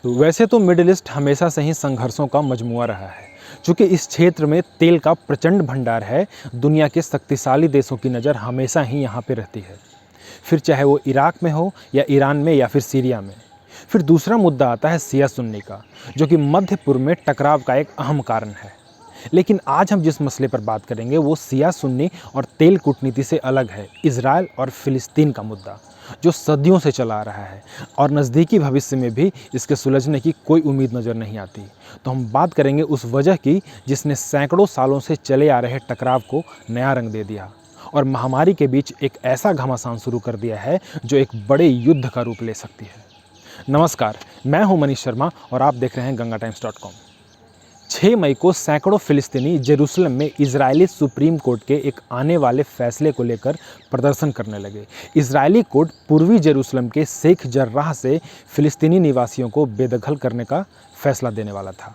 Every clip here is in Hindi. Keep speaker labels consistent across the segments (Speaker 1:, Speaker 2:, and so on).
Speaker 1: तो वैसे तो मिडिल ईस्ट हमेशा से ही संघर्षों का मजमुआ रहा है। चूँकि इस क्षेत्र में तेल का प्रचंड भंडार है, दुनिया के शक्तिशाली देशों की नज़र हमेशा ही यहाँ पे रहती है, फिर चाहे वो इराक में हो या ईरान में या फिर सीरिया में। फिर दूसरा मुद्दा आता है शिया सुन्नी का, जो कि मध्य पूर्व में टकराव का एक अहम कारण है। लेकिन आज हम जिस मसले पर बात करेंगे वो शिया सुन्नी और तेल कूटनीति से अलग है, इजराइल और फिलिस्तीन का मुद्दा, जो सदियों से चला आ रहा है और नज़दीकी भविष्य में भी इसके सुलझने की कोई उम्मीद नज़र नहीं आती। तो हम बात करेंगे उस वजह की जिसने सैकड़ों सालों से चले आ रहे टकराव को नया रंग दे दिया और महामारी के बीच एक ऐसा घमासान शुरू कर दिया है जो एक बड़े युद्ध का रूप ले सकती है। नमस्कार, मैं हूं मनीष शर्मा और आप देख रहे हैं gangatimes.com। 6 मई को सैकड़ों फिलिस्तीनी जेरूसलम में इजरायली सुप्रीम कोर्ट के एक आने वाले फैसले को लेकर प्रदर्शन करने लगे। इजरायली कोर्ट पूर्वी जेरूसलम के शेख जर्राह से फिलिस्तीनी निवासियों को बेदखल करने का फैसला देने वाला था।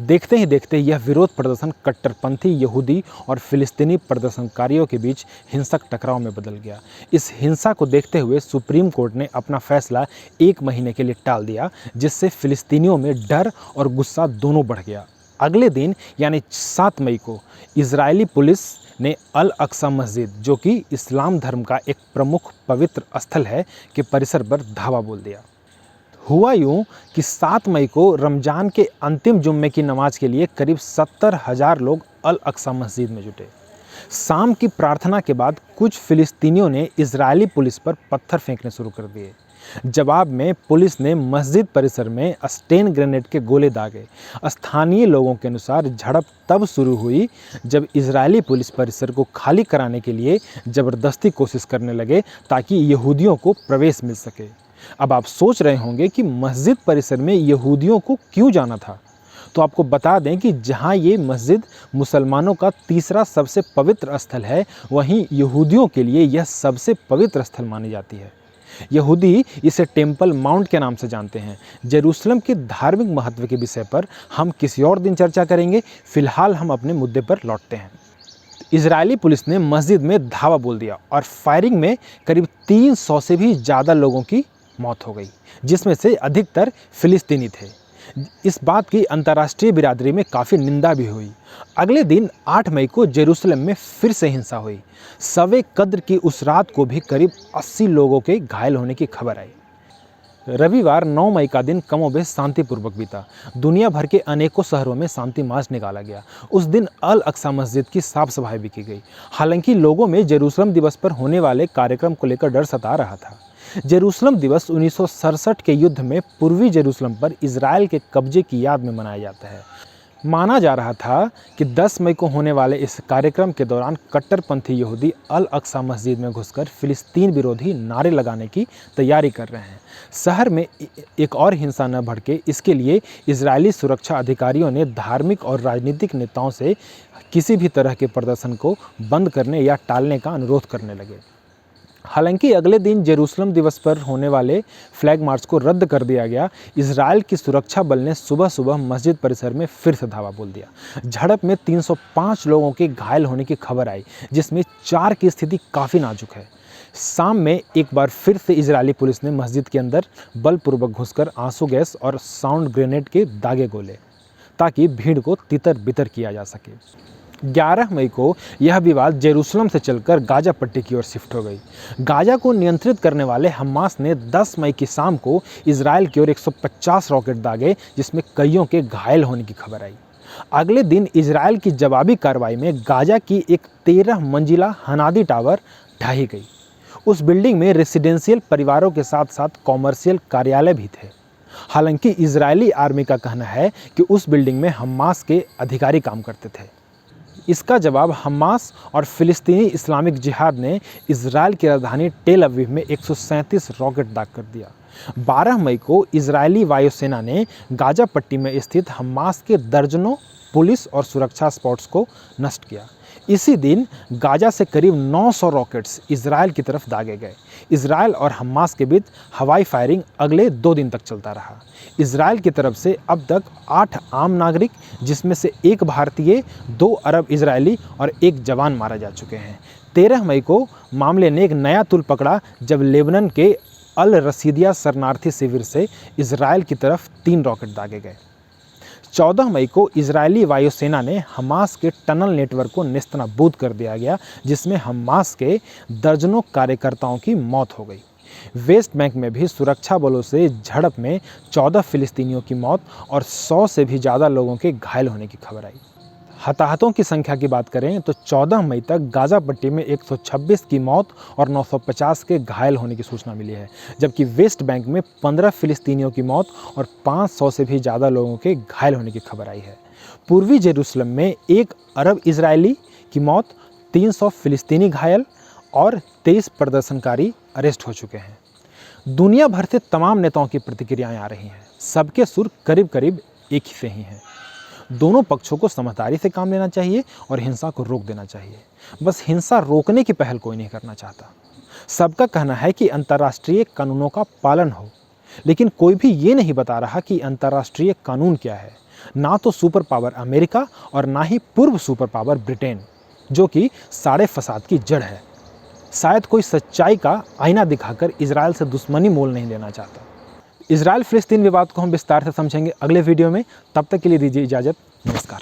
Speaker 1: देखते ही देखते यह विरोध प्रदर्शन कट्टरपंथी यहूदी और फिलिस्तीनी प्रदर्शनकारियों के बीच हिंसक टकराव में बदल गया। इस हिंसा को देखते हुए सुप्रीम कोर्ट ने अपना फैसला 1 महीने के लिए टाल दिया, जिससे फिलिस्तीनियों में डर और गुस्सा दोनों बढ़ गया। अगले दिन यानी 7 मई को इजरायली पुलिस ने अल अक्सा मस्जिद, जो कि इस्लाम धर्म का एक प्रमुख पवित्र स्थल है, के परिसर पर धावा बोल दिया। हुआ यूँ कि 7 मई को रमज़ान के अंतिम जुम्मे की नमाज के लिए करीब 70,000 लोग अल अक्सा मस्जिद में जुटे। शाम की प्रार्थना के बाद कुछ फिलिस्तीनियों ने इजरायली पुलिस पर पत्थर फेंकने शुरू कर दिए। जवाब में पुलिस ने मस्जिद परिसर में स्टेन ग्रेनेड के गोले दागे। स्थानीय लोगों के अनुसार झड़प तब शुरू हुई जब इजरायली पुलिस परिसर को खाली कराने के लिए ज़बरदस्ती कोशिश करने लगे ताकि यहूदियों को प्रवेश मिल सके। अब आप सोच रहे होंगे कि मस्जिद परिसर में यहूदियों को क्यों जाना था। तो आपको बता दें कि जहां ये मस्जिद मुसलमानों का तीसरा सबसे पवित्र स्थल है, वहीं यहूदियों के लिए यह सबसे पवित्र स्थल मानी जाती है। यहूदी इसे टेम्पल माउंट के नाम से जानते हैं। जेरूसलम के धार्मिक महत्व के विषय पर हम किसी और दिन चर्चा करेंगे। फिलहाल हम अपने मुद्दे पर लौटते हैं। इजरायली पुलिस ने मस्जिद में धावा बोल दिया और फायरिंग में करीब 300 से भी ज़्यादा लोगों की मौत हो गई, जिसमें से अधिकतर फिलिस्तीनी थे। इस बात की अंतर्राष्ट्रीय बिरादरी में काफ़ी निंदा भी हुई। अगले दिन 8 मई को जेरूसलम में फिर से हिंसा हुई। शव-ए कद्र की उस रात को भी करीब 80 लोगों के घायल होने की खबर आई। रविवार 9 मई का दिन कमोबेश शांतिपूर्वक बीता। दुनिया भर के अनेकों शहरों में शांति मार्च निकाला गया। उस दिन अल अक्सा मस्जिद की साफ सफाई भी की गई। हालांकि लोगों में जेरूसलम दिवस पर होने वाले कार्यक्रम को लेकर डर सता रहा था। जेरूसलम दिवस 1967 के युद्ध में पूर्वी जेरूसलम पर इजराइल के कब्जे की याद में मनाया जाता है। माना जा रहा था कि 10 मई को होने वाले इस कार्यक्रम के दौरान कट्टरपंथी यहूदी अल अक्सा मस्जिद में घुसकर फिलिस्तीन विरोधी नारे लगाने की तैयारी कर रहे हैं। शहर में एक और हिंसा न भड़के, इसके लिए इजरायली सुरक्षा अधिकारियों ने धार्मिक और राजनीतिक नेताओं से किसी भी तरह के प्रदर्शन को बंद करने या टालने का अनुरोध करने लगे। हालांकि अगले दिन जेरूसलम दिवस पर होने वाले फ्लैग मार्च को रद्द कर दिया गया। इजराइल की सुरक्षा बल ने सुबह सुबह मस्जिद परिसर में फिर से धावा बोल दिया। झड़प में 305 लोगों के घायल होने की खबर आई, जिसमें 4 की स्थिति काफ़ी नाजुक है। शाम में एक बार फिर से इजरायली पुलिस ने मस्जिद के अंदर बलपूर्वक घुसकर आंसू गैस और साउंड ग्रेनेड के दागे गोले, ताकि भीड़ को तितर बितर किया जा सके। 11 मई को यह विवाद जेरूसलम से चलकर गाजा पट्टी की ओर शिफ्ट हो गई। गाजा को नियंत्रित करने वाले हमास ने 10 मई की शाम को इजराइल की ओर 150 रॉकेट दागे, जिसमें कईयों के घायल होने की खबर आई। अगले दिन इजराइल की जवाबी कार्रवाई में गाजा की एक 13 मंजिला हनादी टावर ढाही गई। उस बिल्डिंग में रेसिडेंशियल परिवारों के साथ साथ कॉमर्शियल कार्यालय भी थे। हालांकि इजरायली आर्मी का कहना है कि उस बिल्डिंग में हमास के अधिकारी काम करते थे। इसका जवाब हमास और फिलिस्तीनी इस्लामिक जिहाद ने इजराइल की राजधानी टेल अवीव में 137 रॉकेट दाग कर दिया। 12 मई को इजरायली वायुसेना ने गाजा पट्टी में स्थित हमास के दर्जनों पुलिस और सुरक्षा स्पॉट्स को नष्ट किया। इसी दिन गाजा से करीब 900 रॉकेट्स इजराइल की तरफ दागे गए। इजराइल और हमास के बीच हवाई फायरिंग अगले 2 दिन तक चलता रहा। इजराइल की तरफ से अब तक 8 आम नागरिक, जिसमें से 1 भारतीय, 2 अरब इजरायली और 1 जवान मारा जा चुके हैं। 13 मई को मामले ने एक नया तुल पकड़ा जब लेबनान के अल रसीदिया शरणार्थी शिविर से इजराइल की तरफ 3 रॉकेट दागे गए। 14 मई को इजरायली वायुसेना ने हमास के टनल नेटवर्क को नेस्तनाबूद कर दिया गया, जिसमें हमास के दर्जनों कार्यकर्ताओं की मौत हो गई। वेस्ट बैंक में भी सुरक्षा बलों से झड़प में 14 फिलिस्तीनियों की मौत और 100 से भी ज़्यादा लोगों के घायल होने की खबर आई। हताहतों की संख्या की बात करें तो 14 मई तक गाज़ा पट्टी में 126 की मौत और 950 के घायल होने की सूचना मिली है, जबकि वेस्ट बैंक में 15 फिलिस्तीनियों की मौत और 500 से भी ज़्यादा लोगों के घायल होने की खबर आई है। पूर्वी जेरूसलम में 1 अरब इजरायली की मौत, 300 फिलिस्तीनी घायल और 23 प्रदर्शनकारी अरेस्ट हो चुके हैं। दुनिया भर से तमाम नेताओं की प्रतिक्रियाएं आ रही हैं। सबके सुर करीब करीब एक ही से ही हैं। दोनों पक्षों को समझदारी से काम लेना चाहिए और हिंसा को रोक देना चाहिए। बस हिंसा रोकने की पहल कोई नहीं करना चाहता। सबका कहना है कि अंतर्राष्ट्रीय कानूनों का पालन हो, लेकिन कोई भी ये नहीं बता रहा कि अंतर्राष्ट्रीय कानून क्या है। ना तो सुपर पावर अमेरिका और ना ही पूर्व सुपर पावर ब्रिटेन, जो कि सारे फसाद की जड़ है। शायद कोई सच्चाई का आईना दिखाकर इजराइल से दुश्मनी मोल नहीं लेना चाहता। इजराइल फिलिस्तीन विवाद को हम विस्तार से समझेंगे अगले वीडियो में। तब तक के लिए दीजिए इजाज़त। नमस्कार।